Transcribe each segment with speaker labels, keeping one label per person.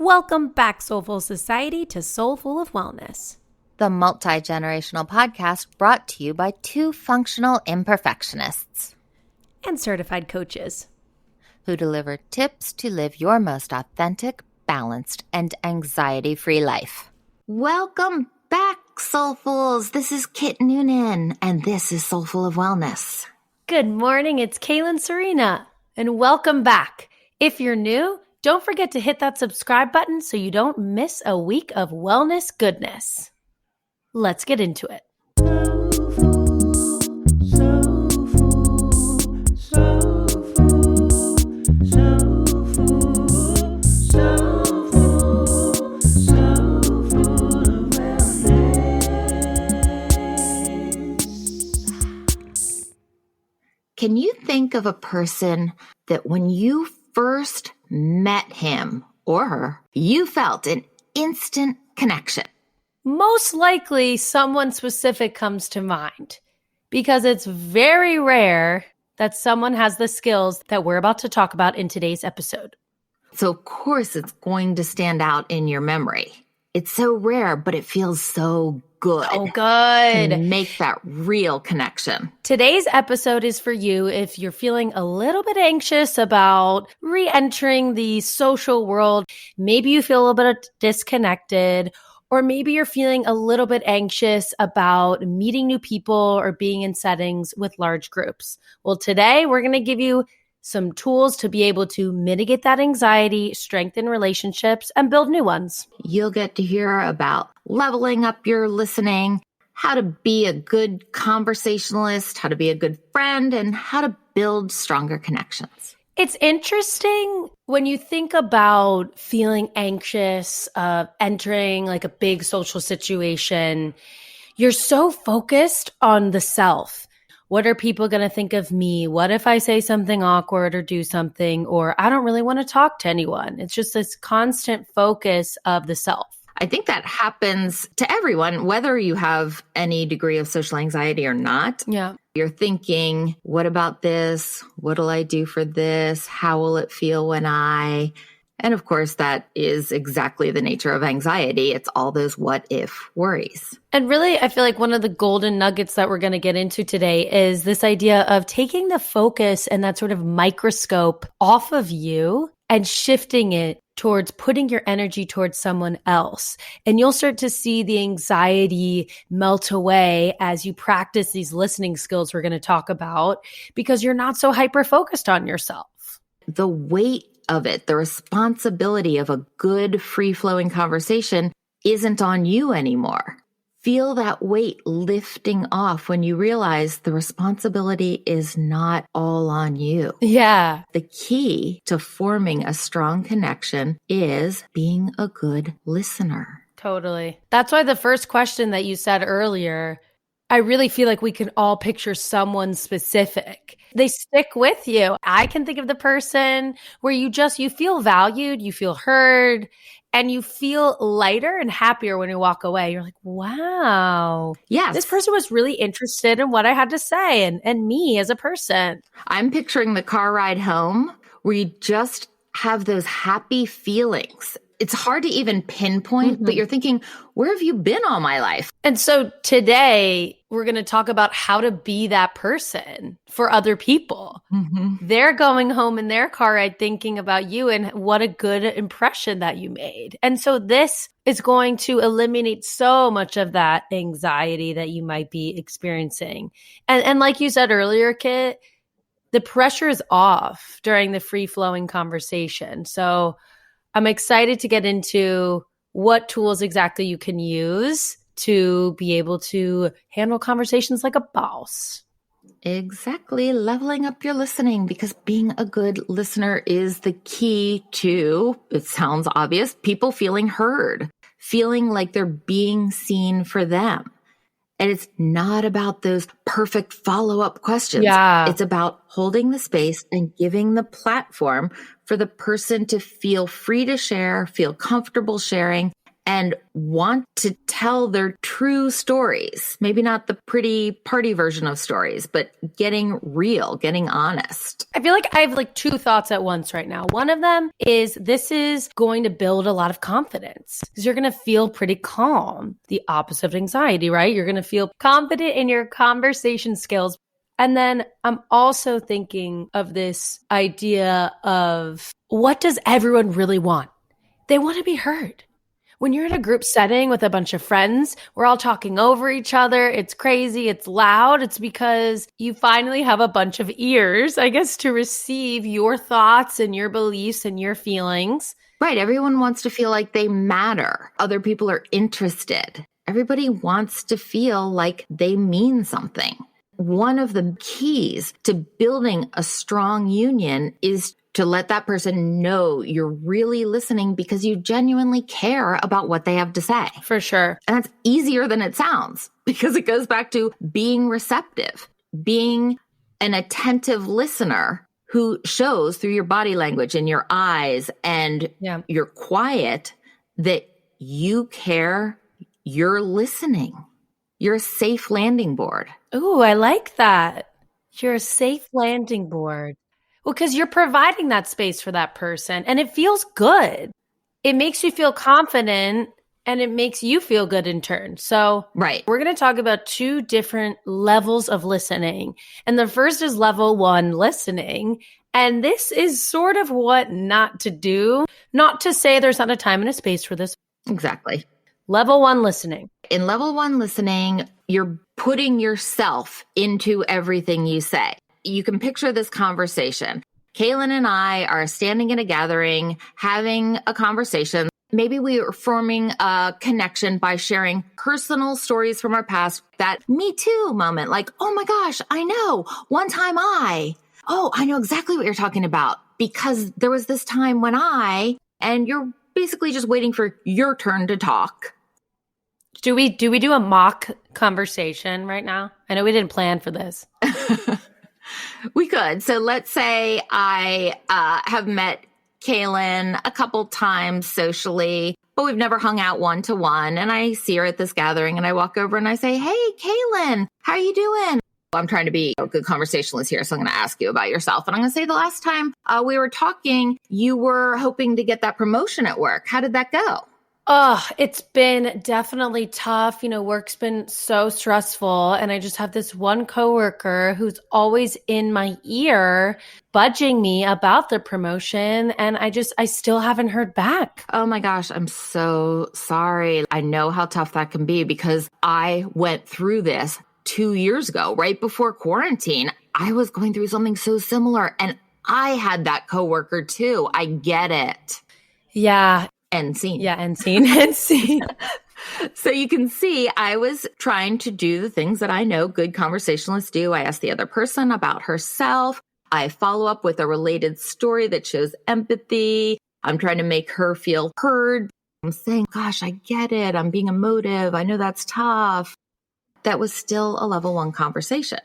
Speaker 1: Welcome back, Soulful Society, to Soulful of Wellness,
Speaker 2: the multi-generational podcast brought to you by two functional imperfectionists
Speaker 1: and certified coaches
Speaker 2: who deliver tips to live your most authentic, balanced, and anxiety-free life. Welcome back, Soulfuls. This is Kit Noonan, and this is Soulful of Wellness.
Speaker 1: Good morning, it's Kaelynn Serena, and welcome back. If you're new, don't forget to hit that subscribe button so you don't miss a week of wellness goodness. Let's get into it.
Speaker 2: Can you think of a person that when you first met him or her, you felt an instant connection?
Speaker 1: Most likely someone specific comes to mind because it's very rare that someone has the skills that we're about to talk about in today's episode.
Speaker 2: So of course it's going to stand out in your memory. It's so rare, but it feels so good.
Speaker 1: Oh, good.
Speaker 2: To make that real connection.
Speaker 1: Today's episode is for you if you're feeling a little bit anxious about re-entering the social world. Maybe you feel a little bit disconnected, or maybe you're feeling a little bit anxious about meeting new people or being in settings with large groups. Well, today we're going to give you some tools to be able to mitigate that anxiety, strengthen relationships, and build new ones.
Speaker 2: You'll get to hear about leveling up your listening, how to be a good conversationalist, how to be a good friend, and how to build stronger connections.
Speaker 1: It's interesting when you think about feeling anxious, entering like a big social situation, you're so focused on the self. What are people going to think of me? What if I say something awkward or do something, or I don't really want to talk to anyone? It's just this constant focus of the self.
Speaker 2: I think that happens to everyone, whether you have any degree of social anxiety or not.
Speaker 1: Yeah.
Speaker 2: You're thinking, what about this? What'll I do for this? How will it feel when I... And of course, that is exactly the nature of anxiety. It's all those what if worries.
Speaker 1: And really, I feel like one of the golden nuggets that we're going to get into today is this idea of taking the focus and that sort of microscope off of you and shifting it towards putting your energy towards someone else. And you'll start to see the anxiety melt away as you practice these listening skills we're going to talk about, because you're not so hyper-focused on yourself.
Speaker 2: The weight of it, the responsibility of a good, free-flowing conversation isn't on you anymore. Feel that weight lifting off when you realize the responsibility is not all on you.
Speaker 1: Yeah.
Speaker 2: The key to forming a strong connection is being a good listener.
Speaker 1: Totally. That's why the first question that you said earlier, I really feel like we can all picture someone specific. They stick with you. I can think of the person where you feel valued, you feel heard, and you feel lighter and happier when you walk away. You're like, wow.
Speaker 2: Yes.
Speaker 1: This person was really interested in what I had to say and me as a person.
Speaker 2: I'm picturing the car ride home where you just have those happy feelings. It's hard to even pinpoint, but you're thinking, where have you been all my life?
Speaker 1: And so today we're going to talk about how to be that person for other people. They're going home in their car ride thinking about you and what a good impression that you made. And so this is going to eliminate so much of that anxiety that you might be experiencing. And like you said earlier, Kit, the pressure is off during the free-flowing conversation. So I'm excited to get into what tools exactly you can use to be able to handle conversations like a boss.
Speaker 2: Exactly. Leveling up your listening, because being a good listener is the key to, it sounds obvious, people feeling heard, feeling like they're being seen for them. And it's not about those perfect follow-up questions.
Speaker 1: Yeah.
Speaker 2: It's about holding the space and giving the platform for the person to feel free to share, feel comfortable sharing, and want to tell their true stories. Maybe not the pretty party version of stories, but getting real, getting honest.
Speaker 1: I feel like I have like two thoughts at once right now. One of them is this is going to build a lot of confidence because you're going to feel pretty calm. The opposite of anxiety, right? You're going to feel confident in your conversation skills. And then I'm also thinking of this idea of what does everyone really want? They want to be heard. When you're in a group setting with a bunch of friends, we're all talking over each other. It's crazy. It's loud. It's because you finally have a bunch of ears, I guess, to receive your thoughts and your beliefs and your feelings.
Speaker 2: Right. Everyone wants to feel like they matter. Other people are interested. Everybody wants to feel like they mean something. One of the keys to building a strong union is to let that person know you're really listening because you genuinely care about what they have to say.
Speaker 1: For sure.
Speaker 2: And that's easier than it sounds because it goes back to being receptive, being an attentive listener who shows through your body language and your eyes and your quiet that you care, you're listening. You're a safe landing board.
Speaker 1: Ooh, I like that. You're a safe landing board. Well, because you're providing that space for that person and it feels good. It makes you feel confident and it makes you feel good in turn. So
Speaker 2: right.
Speaker 1: We're going to talk about two different levels of listening. And the first is level 1 listening. And this is sort of what not to do. Not to say there's not a time and a space for this.
Speaker 2: Exactly.
Speaker 1: Level 1 listening.
Speaker 2: In level 1 listening, you're putting yourself into everything you say. You can picture this conversation. Kaelynn and I are standing in a gathering, having a conversation. Maybe we are forming a connection by sharing personal stories from our past. That me too moment, like, oh my gosh, I know. One time I know exactly what you're talking about because there was this time when and you're basically just waiting for your turn to talk.
Speaker 1: Do we do a mock conversation right now? I know we didn't plan for this.
Speaker 2: We could. So let's say I have met Kaelynn a couple times socially, but we've never hung out one-to-one. And I see her at this gathering and I walk over and I say, hey, Kaelynn, how are you doing? I'm trying to be a good conversationalist here. So I'm going to ask you about yourself. And I'm going to say the last time we were talking, you were hoping to get that promotion at work. How did that go?
Speaker 1: Oh, it's been definitely tough. Work's been so stressful. And I just have this one coworker who's always in my ear, budging me about the promotion. And I still haven't heard back.
Speaker 2: Oh my gosh, I'm so sorry. I know how tough that can be because I went through this 2 years ago, right before quarantine. I was going through something so similar and I had that coworker too. I get it.
Speaker 1: Yeah.
Speaker 2: End scene.
Speaker 1: Yeah, end scene. End scene.
Speaker 2: So you can see I was trying to do the things that I know good conversationalists do. I ask the other person about herself. I follow up with a related story that shows empathy. I'm trying to make her feel heard. I'm saying, gosh, I get it. I'm being emotive. I know that's tough. That was still a level 1 conversation.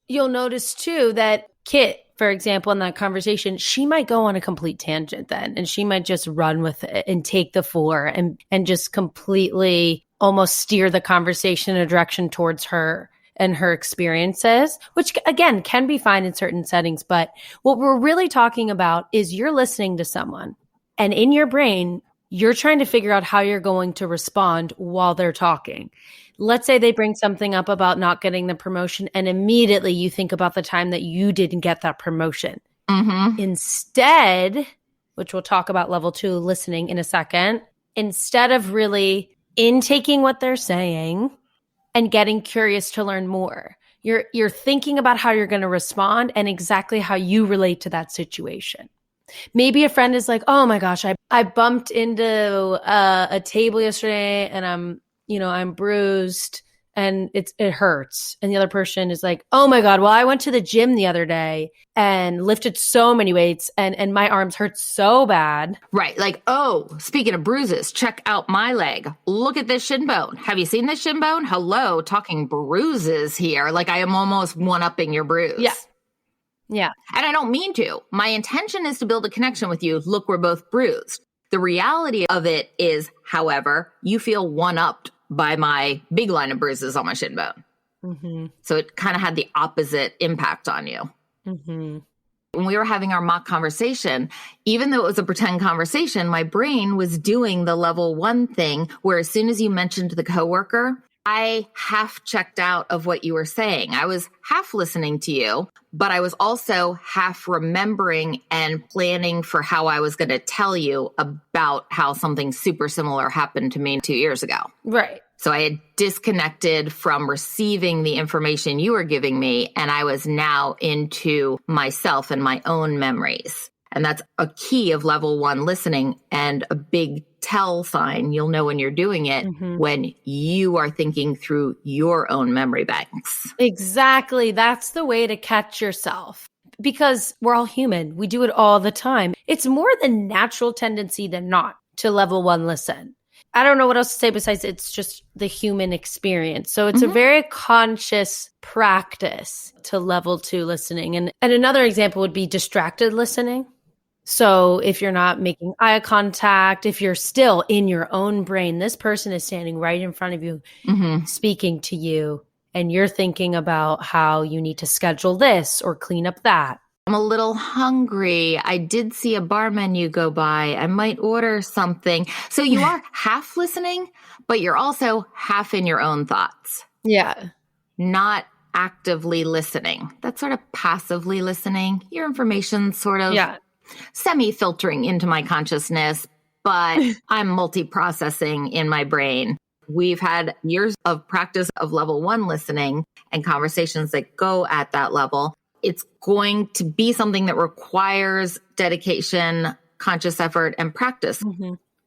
Speaker 1: You'll notice too that Kit, for example, in that conversation, she might go on a complete tangent then, and she might just run with it and take the floor and just completely almost steer the conversation in a direction towards her and her experiences, which again can be fine in certain settings. But what we're really talking about is you're listening to someone and in your brain, you're trying to figure out how you're going to respond while they're talking. Let's say they bring something up about not getting the promotion and immediately you think about the time that you didn't get that promotion.
Speaker 2: Mm-hmm.
Speaker 1: Instead, which we'll talk about level 2 listening in a second, instead of really intaking what they're saying and getting curious to learn more, you're thinking about how you're going to respond and exactly how you relate to that situation. Maybe a friend is like, oh my gosh, I bumped into a table yesterday and I'm bruised and it hurts. And the other person is like, oh my God, well, I went to the gym the other day and lifted so many weights and my arms hurt so bad.
Speaker 2: Right. Like, oh, speaking of bruises, check out my leg. Look at this shin bone. Have you seen this shin bone? Hello, talking bruises here. Like I am almost one-upping your bruise.
Speaker 1: Yeah. Yeah.
Speaker 2: And I don't mean to. My intention is to build a connection with you. Look, we're both bruised. The reality of it is, However, you feel one-upped by my big line of bruises on my shin bone.
Speaker 1: Mm-hmm.
Speaker 2: So it kind of had the opposite impact on you.
Speaker 1: Mm-hmm.
Speaker 2: When we were having our mock conversation, even though it was a pretend conversation, my brain was doing the level 1 thing where as soon as you mentioned the coworker, I half checked out of what you were saying. I was half listening to you, but I was also half remembering and planning for how I was going to tell you about how something super similar happened to me 2 years ago.
Speaker 1: Right.
Speaker 2: So I had disconnected from receiving the information you were giving me, and I was now into myself and my own memories. And that's a key of level 1 listening, and a big tell sign. You'll know when you're doing it when you are thinking through your own memory banks.
Speaker 1: Exactly. That's the way to catch yourself, because we're all human. We do it all the time. It's more the natural tendency than not to level 1 listen. I don't know what else to say besides it's just the human experience. So it's a very conscious practice to level 2 listening. And another example would be distracted listening. So if you're not making eye contact, if you're still in your own brain, this person is standing right in front of you, speaking to you, and you're thinking about how you need to schedule this or clean up that.
Speaker 2: I'm a little hungry. I did see a bar menu go by. I might order something. So you are half listening, but you're also half in your own thoughts.
Speaker 1: Yeah.
Speaker 2: Not actively listening. That's sort of passively listening. Your information's sort of semi-filtering into my consciousness, but I'm multi-processing in my brain. We've had years of practice of level 1 listening and conversations that go at that level. It's going to be something that requires dedication, conscious effort, and practice.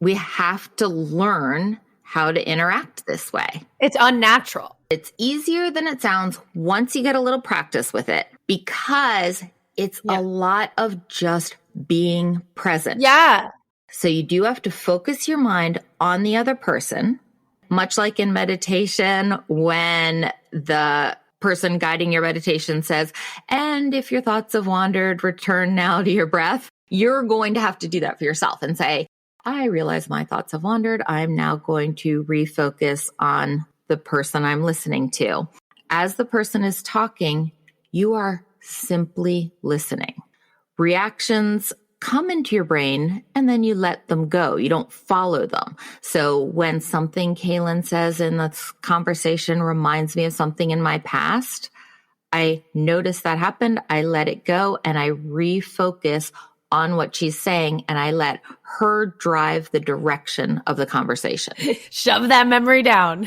Speaker 2: We have to learn how to interact this way.
Speaker 1: It's unnatural.
Speaker 2: It's easier than it sounds once you get a little practice with it, because it's a lot of just being present.
Speaker 1: Yeah.
Speaker 2: So you do have to focus your mind on the other person, much like in meditation when the person guiding your meditation says, and if your thoughts have wandered, return now to your breath. You're going to have to do that for yourself and say, I realize my thoughts have wandered. I'm now going to refocus on the person I'm listening to. As the person is talking, you are simply listening. Reactions come into your brain and then you let them go. You don't follow them. So when something Kaelynn says in this conversation reminds me of something in my past, I notice that happened. I let it go and I refocus on what she's saying, and I let her drive the direction of the conversation.
Speaker 1: Shove that memory down.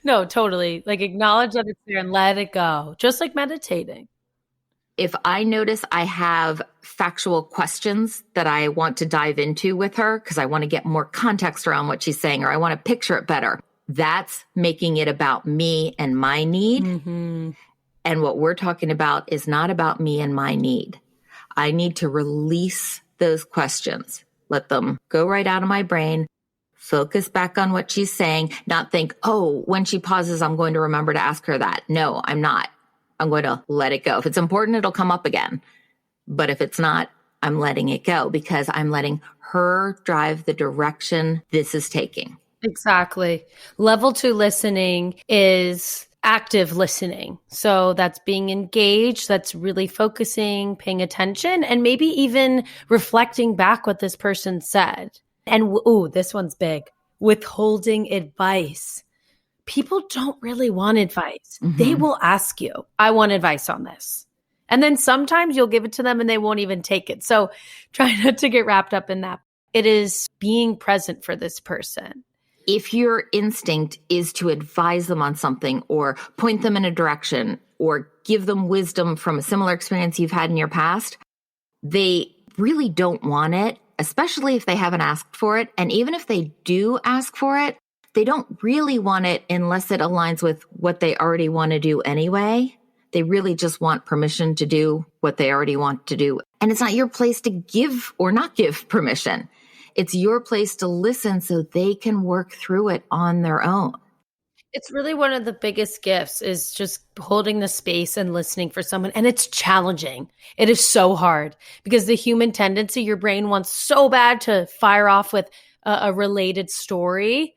Speaker 1: No, totally. Like acknowledge that it's there and let it go. Just like meditating.
Speaker 2: If I notice I have factual questions that I want to dive into with her because I want to get more context around what she's saying, or I want to picture it better, that's making it about me and my need. And what we're talking about is not about me and my need. I need to release those questions, let them go right out of my brain, focus back on what she's saying, not think, oh, when she pauses, I'm going to remember to ask her that. No, I'm not. I'm going to let it go. If it's important, it'll come up again. But if it's not, I'm letting it go because I'm letting her drive the direction this is taking.
Speaker 1: Exactly. Level 2 listening is active listening. So that's being engaged, that's really focusing, paying attention, and maybe even reflecting back what this person said. And this one's big. Withholding advice. People don't really want advice. They will ask you, I want advice on this. And then sometimes you'll give it to them and they won't even take it. So try not to get wrapped up in that. It is being present for this person.
Speaker 2: If your instinct is to advise them on something or point them in a direction or give them wisdom from a similar experience you've had in your past, they really don't want it, especially if they haven't asked for it. And even if they do ask for it, they don't really want it unless it aligns with what they already want to do anyway. They really just want permission to do what they already want to do. And it's not your place to give or not give permission. It's your place to listen so they can work through it on their own.
Speaker 1: It's really one of the biggest gifts is just holding the space and listening for someone. And it's challenging. It is so hard because the human tendency, your brain wants so bad to fire off with a related story.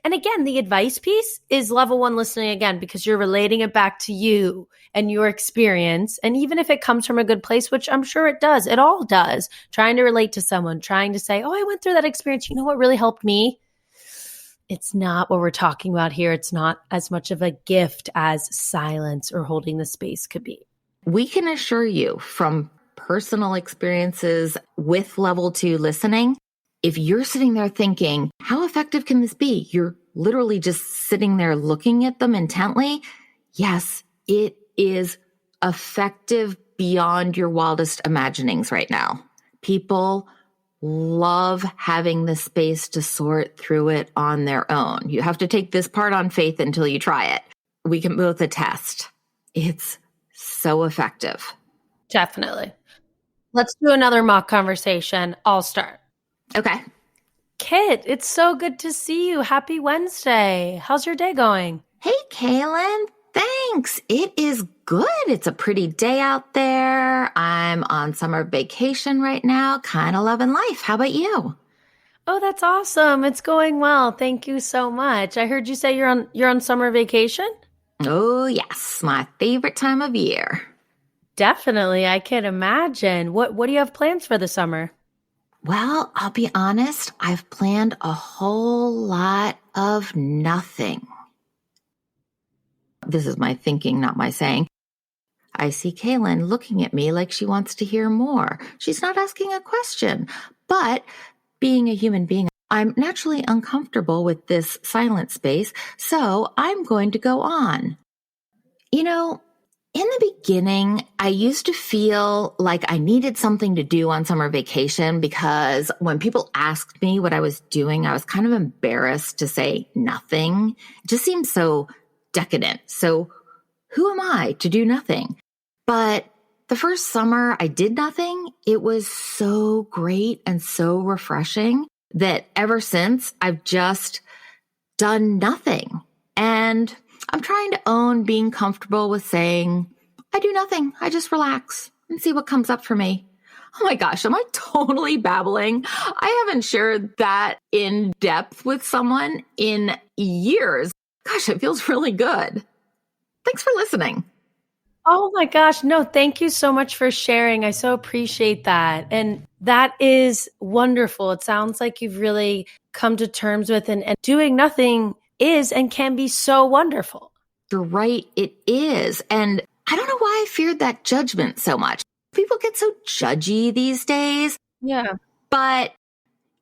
Speaker 1: And again, the advice piece is level 1 listening again, because you're relating it back to you and your experience. And even if it comes from a good place, which I'm sure it does, it all does, trying to relate to someone, trying to say, oh, I went through that experience. You know what really helped me? It's not what we're talking about here. It's not as much of a gift as silence or holding the space could be.
Speaker 2: We can assure you from personal experiences with level 2 listening, if you're sitting there thinking, how effective can this be? You're literally just sitting there looking at them intently. Yes, it is effective beyond your wildest imaginings right now. People love having the space to sort through it on their own. You have to take this part on faith until you try it. We can both attest. It's so effective.
Speaker 1: Definitely. Let's do another mock conversation. I'll start.
Speaker 2: Okay.
Speaker 1: Kit, it's so good to see you. Happy Wednesday. How's your day going?
Speaker 2: Hey, Kaelynn. Thanks. It is good. It's a pretty day out there. I'm on summer vacation right now, kind of loving life. How about you?
Speaker 1: Oh, that's awesome. It's going well. Thank you so much. I heard you say you're on summer vacation?
Speaker 2: Oh, yes. My favorite time of year.
Speaker 1: Definitely. I can imagine. What do you have plans for the summer?
Speaker 2: Well, I'll be honest. I've planned a whole lot of nothing. This is my thinking, not my saying. I see Kaelynn looking at me like she wants to hear more. She's not asking a question, but being a human being, I'm naturally uncomfortable with this silent space, so I'm going to go on. You know, in the beginning, I used to feel like I needed something to do on summer vacation because when people asked me what I was doing, I was kind of embarrassed to say nothing. It just seemed so decadent. So who am I to do nothing? But the first summer I did nothing, it was so great and so refreshing that ever since I've just done nothing. And I'm trying to own being comfortable with saying, I do nothing. I just relax and see what comes up for me. Oh my gosh, am I totally babbling? I haven't shared that in depth with someone in years. Gosh, it feels really good. Thanks for listening.
Speaker 1: Oh my gosh. No, thank you so much for sharing. I so appreciate that. And that is wonderful. It sounds like you've really come to terms with and doing nothing is and can be so wonderful.
Speaker 2: You're right. It is. And I don't know why I feared that judgment so much. People get so judgy these days.
Speaker 1: Yeah.
Speaker 2: But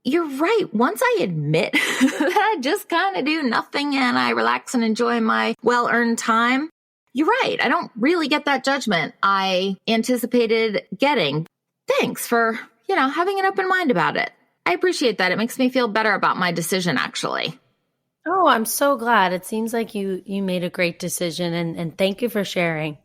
Speaker 2: you're right. Once I admit that I just kind of do nothing and I relax and enjoy my well-earned time, you're right. I don't really get that judgment I anticipated getting. Thanks for, having an open mind about it. I appreciate that. It makes me feel better about my decision, actually.
Speaker 1: Oh, I'm so glad. It seems like you made a great decision and thank you for sharing.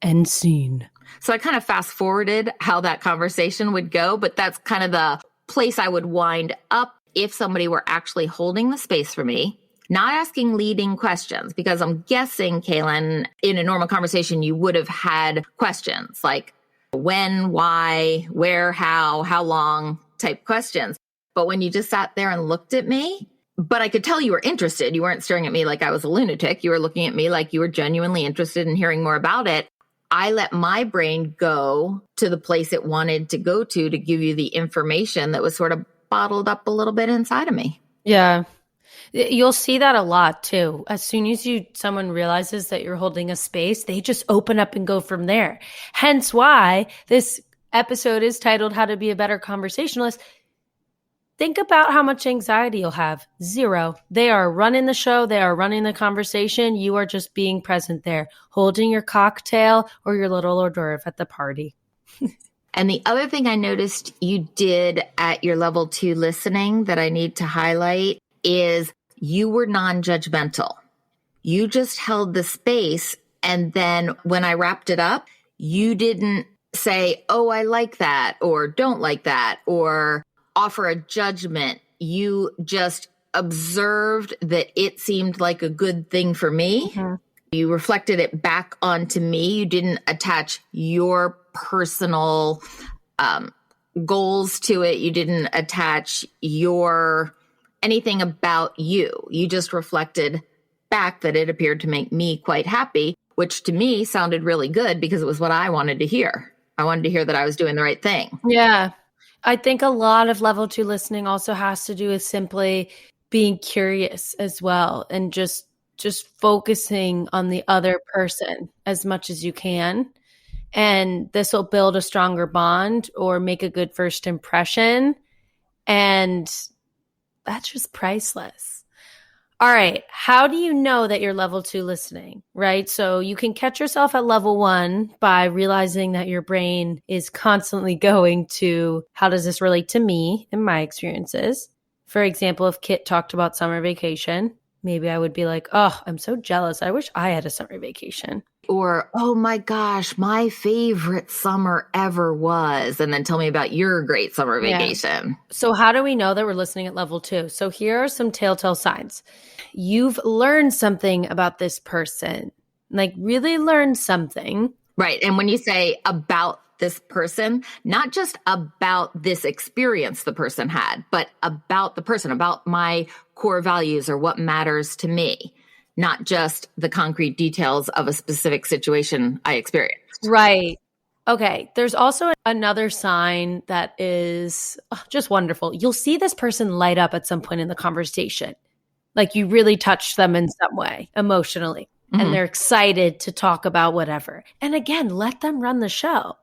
Speaker 1: End scene.
Speaker 2: So I kind of fast forwarded how that conversation would go, but that's kind of the place I would wind up if somebody were actually holding the space for me, not asking leading questions, because I'm guessing, Kaelynn, in a normal conversation, you would have had questions like when, why, where, how long type questions. But when you just sat there and looked at me, but I could tell you were interested. You weren't staring at me like I was a lunatic. You were looking at me like you were genuinely interested in hearing more about it. I let my brain go to the place it wanted to go to give you the information that was sort of bottled up a little bit inside of me.
Speaker 1: Yeah. You'll see that a lot too. As soon as someone realizes that you're holding a space, they just open up and go from there. Hence why this episode is titled How to Be a Better Conversationalist. Think about how much anxiety you'll have. Zero. They are running the show. They are running the conversation. You are just being present there, holding your cocktail or your little hors d'oeuvre at the party.
Speaker 2: And the other thing I noticed you did at your level 2 listening that I need to highlight is you were non-judgmental. You just held the space. And then when I wrapped it up, you didn't say, oh, I like that, or don't like that, or offer a judgment. You just observed that it seemed like a good thing for me. Mm-hmm. You reflected it back onto me. You didn't attach your personal goals to it. You didn't attach anything about you. You just reflected back that it appeared to make me quite happy, which to me sounded really good because it was what I wanted to hear. I wanted to hear that I was doing the right thing.
Speaker 1: Yeah. I think a lot of level 2 listening also has to do with simply being curious as well, and just focusing on the other person as much as you can. And this will build a stronger bond or make a good first impression. And that's just priceless. All right. How do you know that you're level 2 listening, right? So you can catch yourself at level 1 by realizing that your brain is constantly going to, how does this relate to me in my experiences? For example, if Kit talked about summer vacation, maybe I would be like, oh, I'm so jealous. I wish I had a summer vacation.
Speaker 2: Or, oh my gosh, my favorite summer ever was. And then tell me about your great summer vacation.
Speaker 1: Yeah. So how do we know that we're listening at level 2? So here are some telltale signs. You've learned something about this person, like really learned something.
Speaker 2: Right. And when you say about this person, not just about this experience the person had, but about the person, about my core values or what matters to me. Not just the concrete details of a specific situation I experienced.
Speaker 1: Right. Okay. There's also another sign that is just wonderful. You'll see this person light up at some point in the conversation. Like you really touched them in some way emotionally, and they're excited to talk about whatever. And again, let them run the show.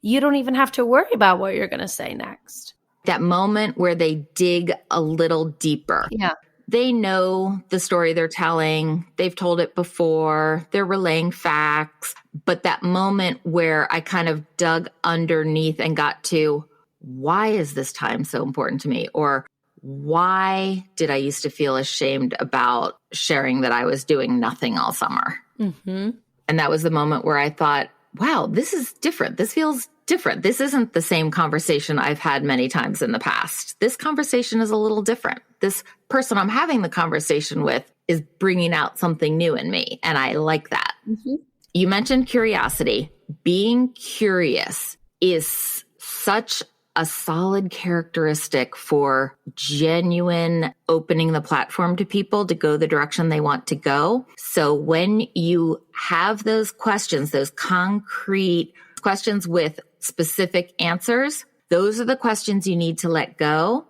Speaker 1: You don't even have to worry about what you're going to say next.
Speaker 2: That moment where they dig a little deeper.
Speaker 1: Yeah.
Speaker 2: They know the story they're telling. They've told it before. They're relaying facts. But that moment where I kind of dug underneath and got to, why is this time so important to me? Or why did I used to feel ashamed about sharing that I was doing nothing all summer?
Speaker 1: Mm-hmm.
Speaker 2: And that was the moment where I thought, wow, this is different. This feels different. This isn't the same conversation I've had many times in the past. This conversation is a little different. This person I'm having the conversation with is bringing out something new in me. And I like that. Mm-hmm. You mentioned curiosity. Being curious is such a solid characteristic for genuine opening the platform to people to go the direction they want to go. So when you have those questions, those concrete questions with specific answers, those are the questions you need to let go.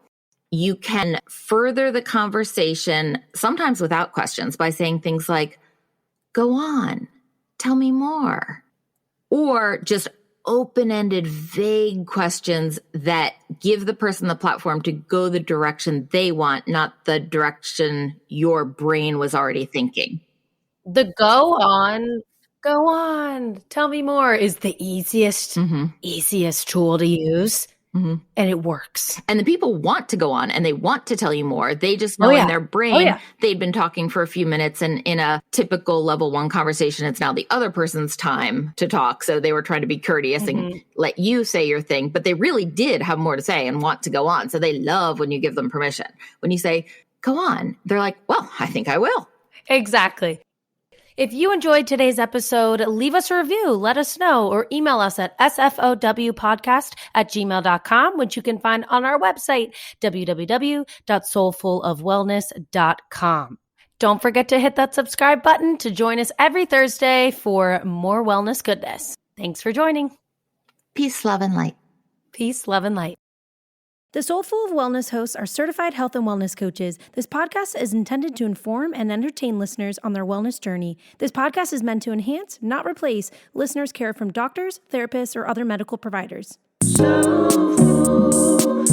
Speaker 2: You can further the conversation, sometimes without questions, by saying things like, go on, tell me more. Or just open-ended, vague questions that give the person the platform to go the direction they want, not the direction your brain was already thinking.
Speaker 1: The go on, tell me more is the easiest tool to use. Mm-hmm. And it works.
Speaker 2: And the people want to go on and they want to tell you more. They just know in their brain they'd been talking for a few minutes, and in a typical level 1 conversation, it's now the other person's time to talk. So they were trying to be courteous and let you say your thing, but they really did have more to say and want to go on. So they love when you give them permission. When you say, go on, they're like, well, I think I will.
Speaker 1: Exactly. If you enjoyed today's episode, leave us a review, let us know, or email us at sfowpodcast@gmail.com, which you can find on our website, www.soulfulofwellness.com. Don't forget to hit that subscribe button to join us every Thursday for more wellness goodness. Thanks for joining.
Speaker 2: Peace, love, and light.
Speaker 1: Peace, love, and light. The Soulful of Wellness hosts are certified health and wellness coaches. This podcast is intended to inform and entertain listeners on their wellness journey. This podcast is meant to enhance, not replace, listeners' care from doctors, therapists, or other medical providers. Soulful.